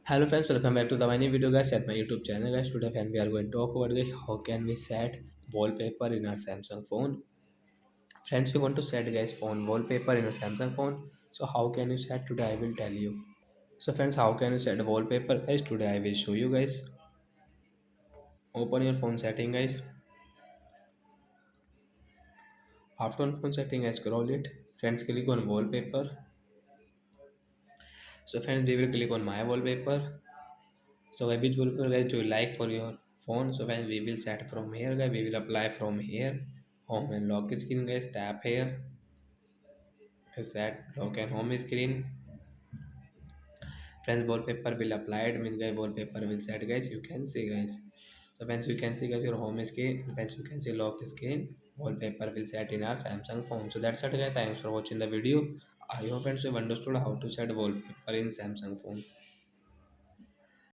Hello friends, welcome back to the new video guys at my YouTube channel guys. Today friend we are going to talk about how can we set wallpaper in our Samsung phone. Friends, you want to set guys phone wallpaper in your Samsung phone. So how can you set today? I will tell you. So friends, how can you set wallpaper guys? Today I will show you guys. Open your phone setting guys. After on phone setting, I scroll it. Friends, click on wallpaper. So friends, we will click on my wallpaper. So which wallpaper guys do you like for your phone? So when we will set from here guys, we will apply from here. Home and lock screen guys, tap here. Set lock and home screen. Friends, wallpaper will applied means guys wallpaper will set guys. You can see guys. So once you can see guys your home screen, once you can see lock screen, wallpaper will set in our Samsung phone. So that's it guys. Thanks for watching the video. I hope friends you have understood how to set wallpaper in Samsung phone.